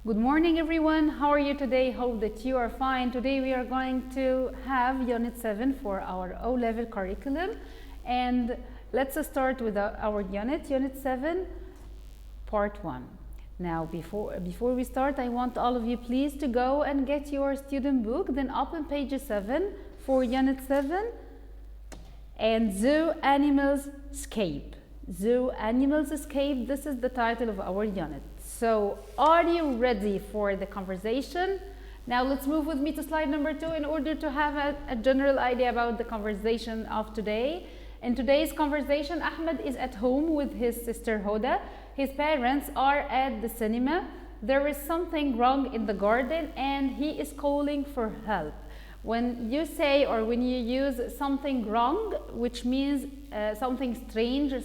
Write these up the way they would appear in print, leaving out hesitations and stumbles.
Good morning, everyone. How are you today? Hope that you are fine. Today we are going to have Unit 7 for our O-level curriculum. And let's start with our Unit 7, Part 1. Now, before we start, I want all of you please to go and get your student book, then open page 7 for Unit 7 and Zoo Animals Escape. Zoo Animals Escape, this is the title of our unit. So, are you ready for the conversation? Now, let's move with me to slide number 2 in order to have a general idea about the conversation of today. In today's conversation, Ahmed is at home with his sister Hoda. His parents are at the cinema. There is something wrong in the garden and he is calling for help. When you say or when you use something wrong, which means something strange or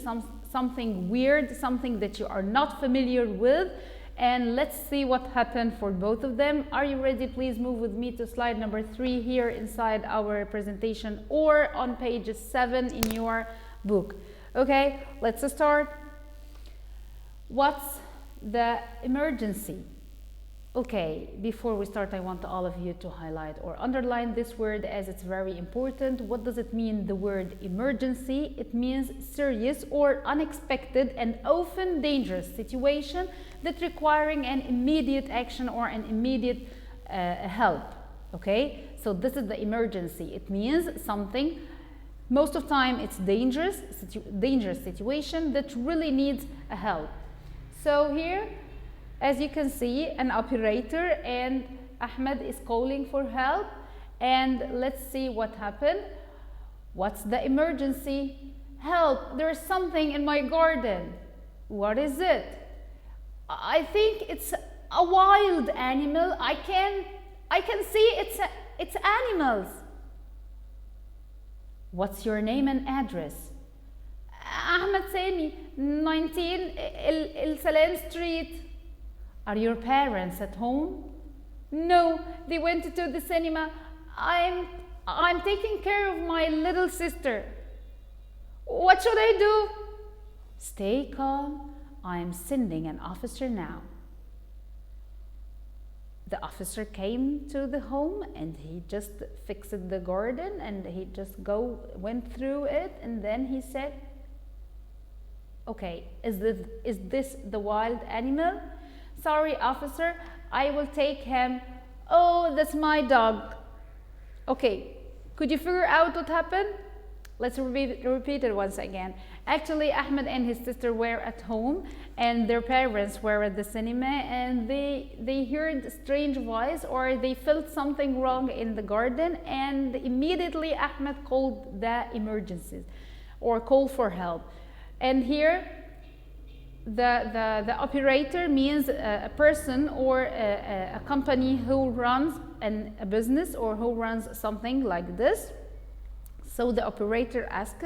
something weird, something that you are not familiar with, and let's see what happened for both of them. Are you ready? Please move with me to slide number 3 here inside our presentation or on page 7 in your book. Okay, let's start. What's the emergency? Okay, before we start, I want all of you to highlight or underline this word as it's very important. What does it mean, the word emergency? It means serious or unexpected and often dangerous situation that requiring an immediate action or an immediate help. Okay, so this is the emergency. It means something, most of the time it's dangerous situation that really needs a help. So here, as you can see, an operator and Ahmed is calling for help, and let's see what happened. What's the emergency? Help, there's something in my garden. What is it? I think it's a wild animal. I can see it's animals. What's your name and address? Ahmed Sami, 19 El Salam Street. Are your parents at home? No, they went to the cinema. I'm taking care of my little sister. What should I do? Stay calm. I'm sending an officer now. The officer came to the home and he just fixed the garden and he just went through it, and then he said, okay, is this the wild animal? Sorry, officer, I will take him. Oh, that's my dog. Okay, could you figure out what happened? Let's repeat it once again. Actually, Ahmed and his sister were at home and their parents were at the cinema, and they heard a strange voice or they felt something wrong in the garden, and immediately Ahmed called the emergencies or called for help. And here, the operator means a person or a company who runs a business or who runs something like this. So the operator asked,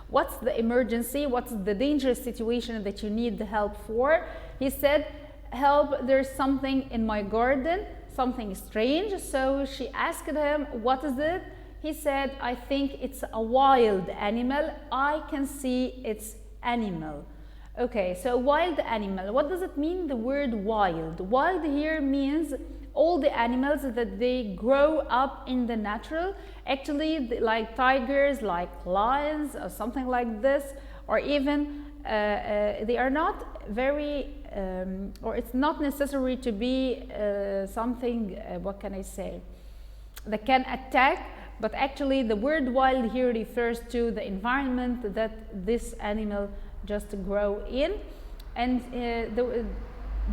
what's the emergency? What's the dangerous situation that you need the help for? He said, help, there's something in my garden, something strange. So she asked him, what is it? He said, I think it's a wild animal. I can see it's animal. Okay, so wild animal, what does it mean, the word wild? Wild here means all the animals that they grow up in the natural, actually like tigers, like lions or something like this, or even they are not very, or it's not necessary to be something, what can I say, that can attack, but actually the word wild here refers to the environment that this animal just grow in. And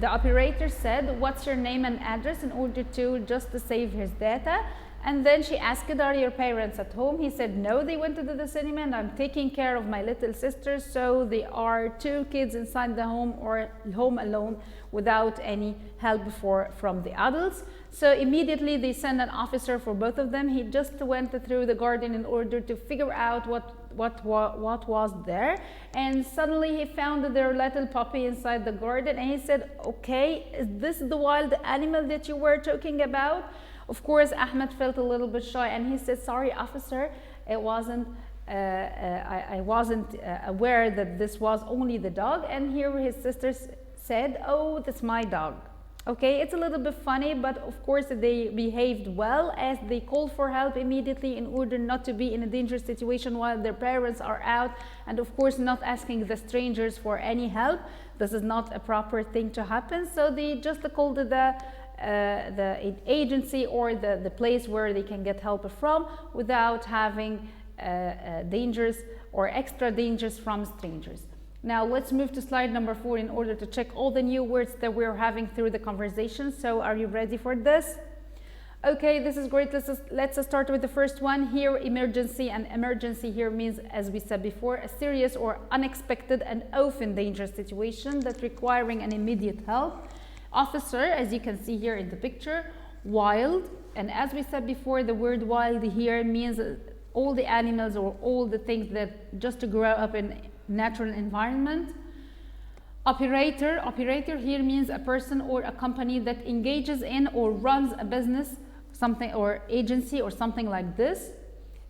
the operator said, what's your name and address, in order to just to save his data. And then she asked, are your parents at home? He said, no, they went to the cinema and I'm taking care of my little sister. So there are 2 kids inside the home or home alone without any help from the adults. So immediately they sent an officer for both of them. He just went through the garden in order to figure out what was there, and suddenly he found their little puppy inside the garden, and he said, okay, is this the wild animal that you were talking about? Of course, Ahmed felt a little bit shy and he said, sorry, officer, it wasn't I wasn't aware that this was only the dog. And here his sister said, oh, that's my dog. Okay, it's a little bit funny, but of course they behaved well as they called for help immediately in order not to be in a dangerous situation while their parents are out, and of course not asking the strangers for any help. This is not a proper thing to happen, so they just called the agency or the place where they can get help from without having dangers or extra dangers from strangers. Now let's move to slide number 4 in order to check all the new words that we're having through the conversation. So are you ready for this? Okay, this is great. Let's start with the first one here. Emergency, and emergency here means, as we said before, a serious or unexpected and often dangerous situation that requiring an immediate help. Officer, as you can see here in the picture. Wild, and as we said before, the word wild here means all the animals or all the things that just to grow up in natural environment. Operator, operator here means a person or a company that engages in or runs a business, something or agency or something like this.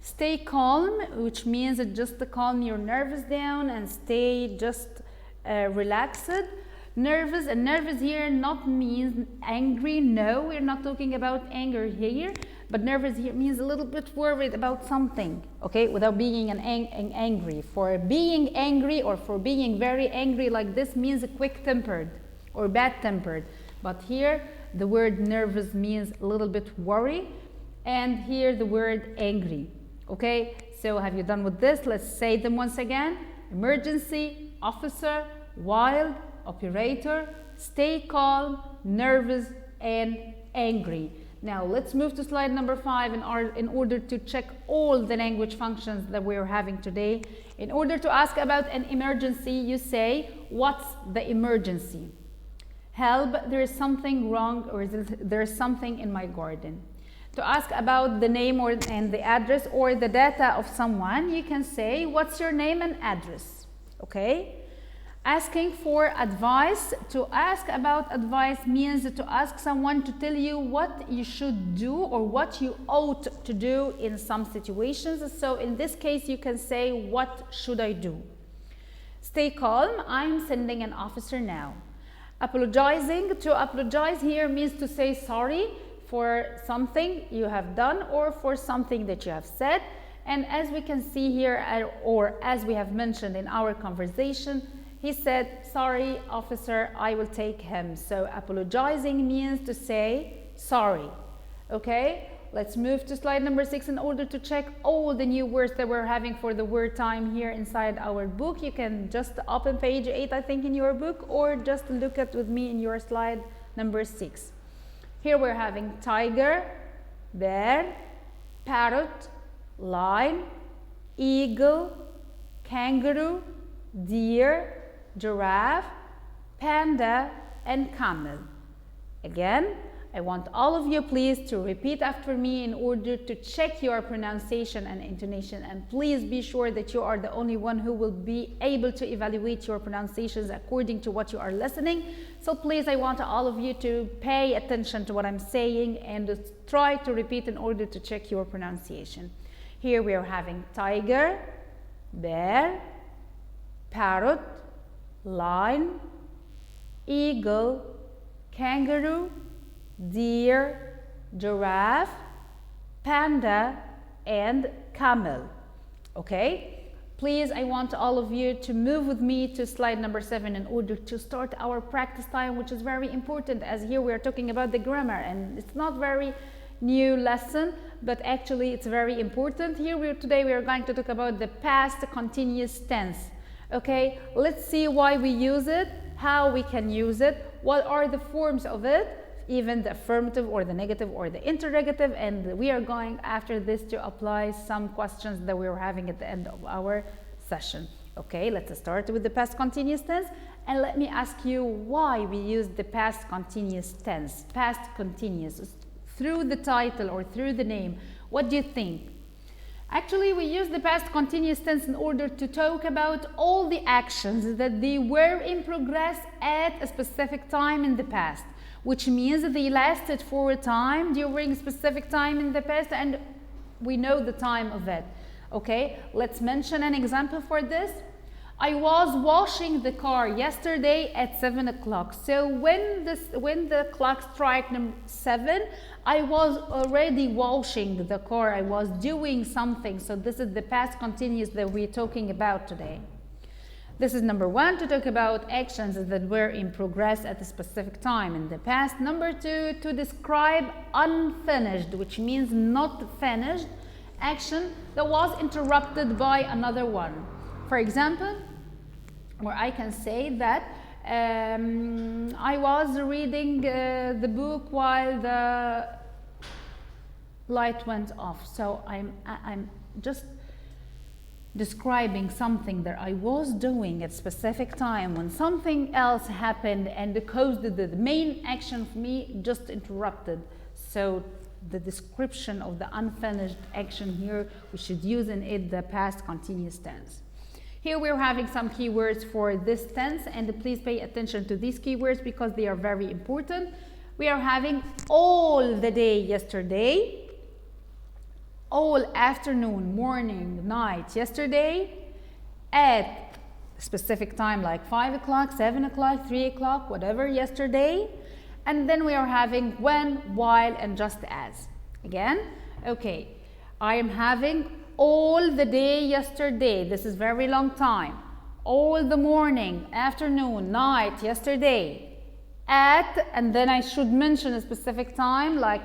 Stay calm, which means just to calm your nerves down and stay just relaxed. Nervous, and nervous here not means angry. No, we're not talking about anger here, but nervous here means a little bit worried about something, okay, without being angry. For being angry or for being very angry like this means quick-tempered or bad-tempered, but here the word nervous means a little bit worry, and here the word angry. Okay, so have you done with this? Let's say them once again. Emergency, officer, wild, operator, stay calm, nervous, and angry. Now let's move to slide number 5 in order to check all the language functions that we're having today. In order to ask about an emergency, you say, what's the emergency? Help, there is something wrong, or there is something in my garden. To ask about the name and the address or the data of someone, you can say, what's your name and address? Okay? Asking for advice. To ask about advice means to ask someone to tell you what you should do or what you ought to do in some situations. So in this case, you can say, what should I do? Stay calm. I'm sending an officer now. Apologizing. To apologize here means to say sorry for something you have done or for something that you have said. And as we can see here, or as we have mentioned in our conversation, he said, sorry, officer, I will take him. So apologizing means to say sorry. Okay, let's move to slide number 6 in order to check all the new words that we're having for the word time here inside our book. You can just open page 8, I think, in your book, or just look at with me in your slide number 6. Here we're having tiger, bear, parrot, lion, eagle, kangaroo, deer, giraffe, panda, and camel. Again, I want all of you please to repeat after me in order to check your pronunciation and intonation, and please be sure that you are the only one who will be able to evaluate your pronunciations according to what you are listening. So please, I want all of you to pay attention to what I'm saying and try to repeat in order to check your pronunciation. Here we are having tiger, bear, parrot, lion, eagle, kangaroo, deer, giraffe, panda, and camel. Okay? Please, I want all of you to move with me to slide number 7 in order to start our practice time, which is very important, as here we are talking about the grammar, and it's not very new lesson, but actually it's very important. Here today we are going to talk about the past continuous tense. Okay, let's see why we use it, how we can use it, what are the forms of it, even the affirmative or the negative or the interrogative, and we are going after this to apply some questions that we were having at the end of our session. Okay, let's start with the past continuous tense, and let me ask you why we use the past continuous tense, past continuous, through the title or through the name. What do you think? Actually, we use the past continuous tense in order to talk about all the actions that they were in progress at a specific time in the past, which means that they lasted for a time during a specific time in the past, and we know the time of it. Okay, let's mention an example for this. I was washing the car yesterday at 7 o'clock. So when the clock strike 7, I was already washing the car. I was doing something. So this is the past continuous that we're talking about today. This is number 1, to talk about actions that were in progress at a specific time in the past. Number 2, to describe unfinished, which means not finished, action that was interrupted by another one. For example, or I can say that I was reading the book while the light went off. So I'm just describing something that I was doing at a specific time when something else happened and caused the main action for me just interrupted. So the description of the unfinished action here, we should use in it the past continuous tense. Here we're having some keywords for this tense, and please pay attention to these keywords because they are very important. We are having all the day yesterday, all afternoon, morning, night yesterday, at a specific time like 5 o'clock, 7 o'clock, 3 o'clock, whatever yesterday. And then we are having when, while, and just as. Again, okay, I am having all the day yesterday. This is very long time. All the morning, afternoon, night yesterday. At, and then I should mention a specific time like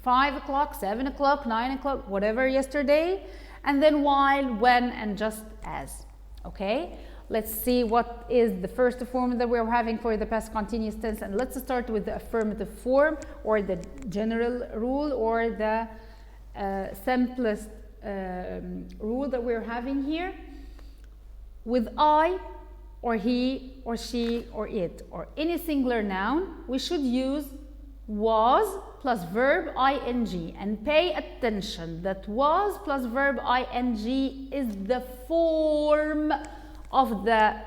5 o'clock, 7 o'clock, 9 o'clock, whatever yesterday. And then while, when, and just as. Okay? Let's see what is the first form that we're having for the past continuous tense. And let's start with the affirmative form, or the general rule, or the simplest rule that we're having here. With I, or he, or she, or it, or any singular noun, we should use was plus verb ing. And pay attention that was plus verb ing is the form of the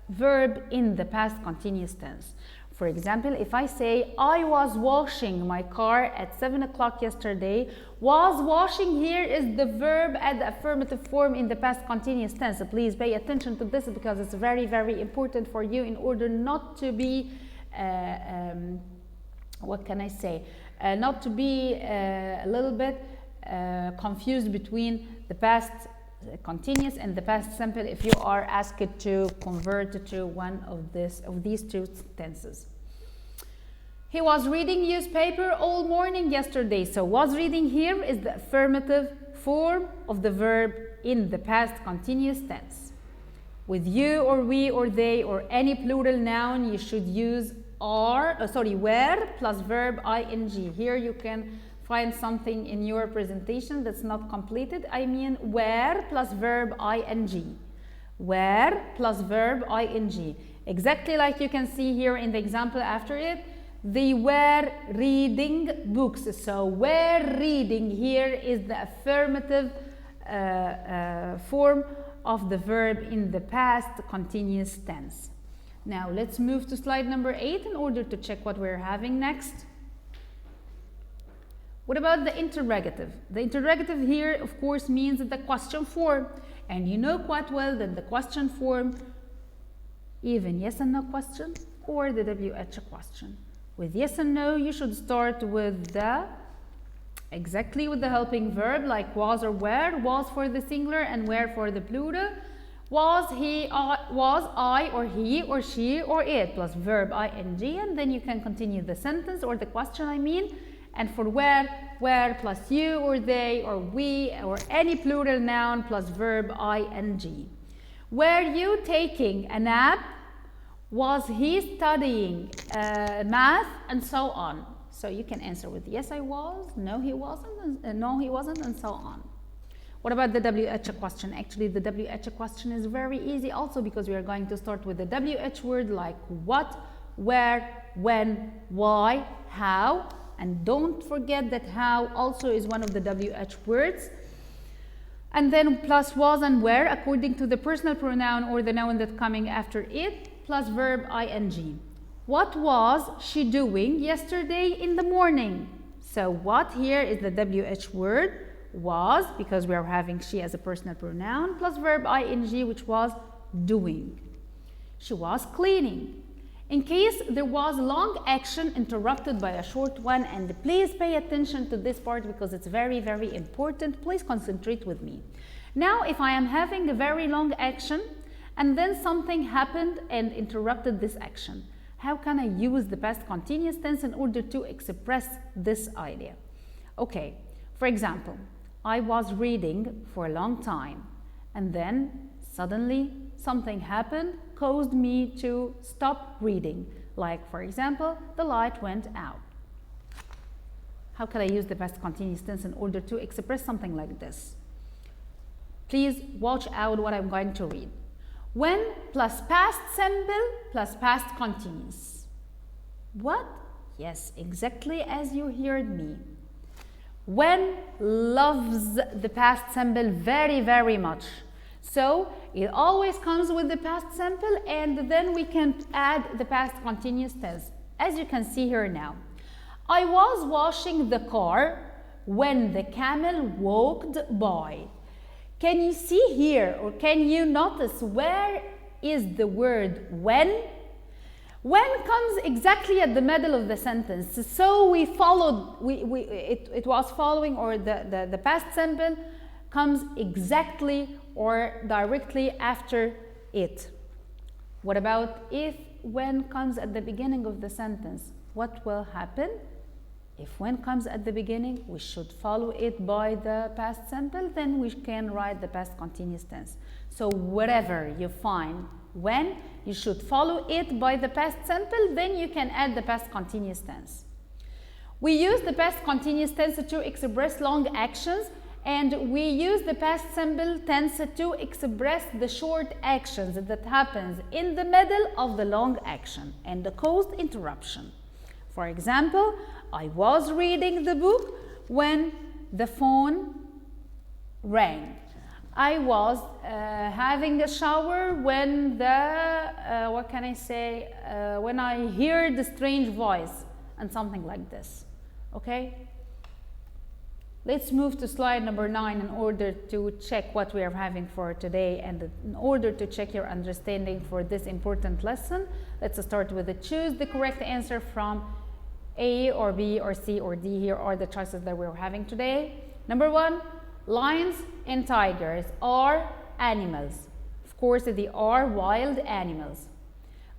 verb in the past continuous tense. For example, if I say I was washing my car at 7 o'clock yesterday, was washing here is the verb at the affirmative form in the past continuous tense. So please pay attention to this because it's very, very important for you in order not to be what can I say? Not to be a little bit confused between the past continuous and the past simple if you are asked to convert to one of these two tenses. He was reading newspaper all morning yesterday. So was reading here is the affirmative form of the verb in the past continuous tense. With you or we or they or any plural noun, you should use were plus verb ing. Here you can find something in your presentation that's not completed. I mean were plus verb ing. Were plus verb ing. Exactly like you can see here in the example after it. They were reading books. So were reading here is the affirmative form of the verb in the past continuous tense. Now let's move to slide number 8 in order to check what we're having next. What about the interrogative? The interrogative here, of course, means the question form. And you know quite well that the question form, even yes and no question or the WH question. With yes and no, you should start with exactly with the helping verb like was or were. Was for the singular and were for the plural. Was I or he or she or it plus verb ing, and then you can continue the sentence or the question and for were plus you or they or we or any plural noun plus verb ing. Were you taking a nap? Was he studying math? And so on. So you can answer with yes I was, no he wasn't, and so on. What about the WH question? Actually, the WH question is very easy also because we are going to start with the WH word like what, where, when, why, how. And don't forget that how also is one of the WH words. And then plus was and were according to the personal pronoun or the noun that's coming after it plus verb ing. What was she doing yesterday in the morning? So what here is the WH word. Was, because we are having she as a personal pronoun, plus verb ing, which was doing. She was cleaning. In case there was a long action interrupted by a short one, and please pay attention to this part because it's very, very important. Please concentrate with me. Now, if I am having a very long action and then something happened and interrupted this action, how can I use the past continuous tense in order to express this idea? Okay, for example, I was reading for a long time and then suddenly something happened, caused me to stop reading. Like, for example, the light went out. How can I use the past continuous tense in order to express something like this? Please watch out what I'm going to read. When plus past simple plus past continuous. What? Yes, exactly as you heard me. When loves the past simple very, very much. So it always comes with the past simple, and then we can add the past continuous tense. As you can see here now. I was washing the car when the camel walked by. Can you see here, or can you notice where is the word when? When comes exactly at the middle of the sentence. So we followed, it was following, or the past simple comes exactly or directly after it. What about if when comes at the beginning of the sentence? What will happen? If when comes at the beginning, we should follow it by the past simple, then we can write the past continuous tense. So wherever you find when, you should follow it by the past simple, then you can add the past continuous tense. We use the past continuous tense to express long actions, and we use the past simple tense to express the short actions that happens in the middle of the long action and the caused interruption. For example, I was reading the book when the phone rang. I was having a shower when when I heard the strange voice, and something like this. Okay? Let's move to slide number 9 in order to check what we are having for today, and in order to check your understanding for this important lesson. Let's start with choose the correct answer from A or B or C or D. Here are the choices that we're having today. Number 1, lions and tigers are animals. Of course, they are wild animals.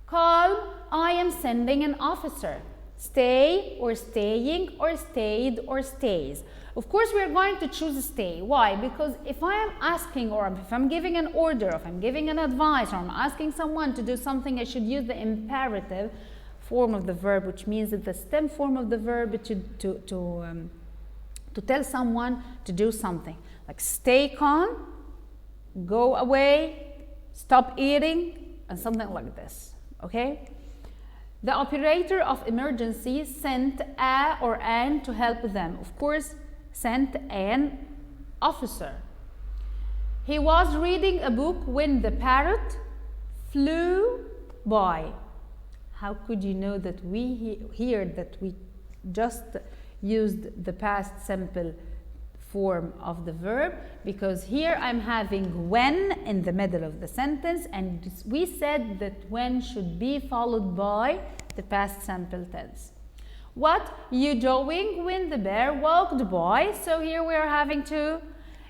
Calm, I am sending an officer. Stay or staying or stayed or stays. Of course, we're going to choose stay. Why? Because if I am asking, or if I'm giving an order, if I'm giving an advice, or I'm asking someone to do something, I should use the imperative form of the verb, which means that the stem form of the verb to tell someone to do something. Like stay calm, go away, stop eating, and something like this. Okay? The operator of emergency sent a or an to help them. Of course, sent an officer. He was reading a book when the parrot flew by. How could you know that we just used the past simple form of the verb? Because here I'm having when in the middle of the sentence, and we said that when should be followed by the past simple tense. What you doing when the bear walked by? So here we are having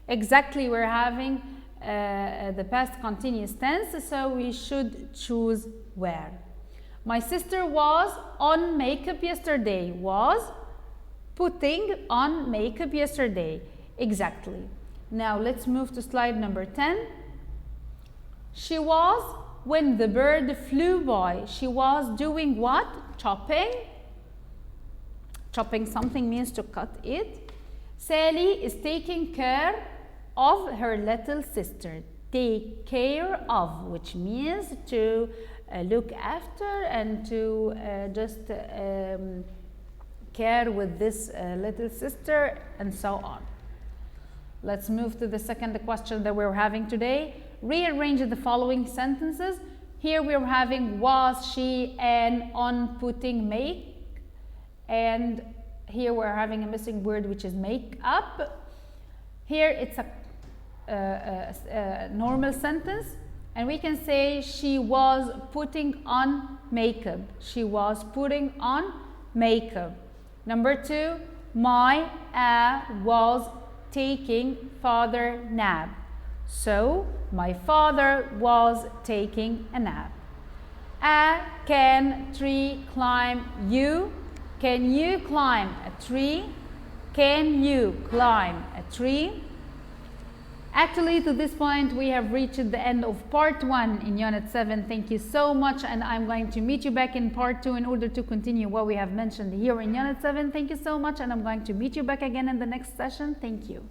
we're having the past continuous tense, so we should choose where. My sister was on makeup yesterday. Was putting on makeup yesterday. Exactly. Now let's move to slide number 10. She was when the bird flew by. She was doing what? Chopping. Chopping something means to cut it. Sally is taking care of her little sister. Take care of, which means to look after and to care with this little sister, and so on. Let's move to the second question that we're having today. Rearrange the following sentences. Here we're having was, she, and, on, putting, make. And here we're having a missing word, which is make up. Here it's a normal sentence, And we can say she was putting on makeup. She was putting on makeup. Number 2, my was taking father nap. So my father was taking a nap. Can tree climb you? Can you climb a tree? Can you climb a tree? Actually, to this point, we have reached the end of part 1 in Unit 7. Thank you so much, and I'm going to meet you back in part 2 in order to continue what we have mentioned here in Unit 7. Thank you so much, and I'm going to meet you back again in the next session. Thank you.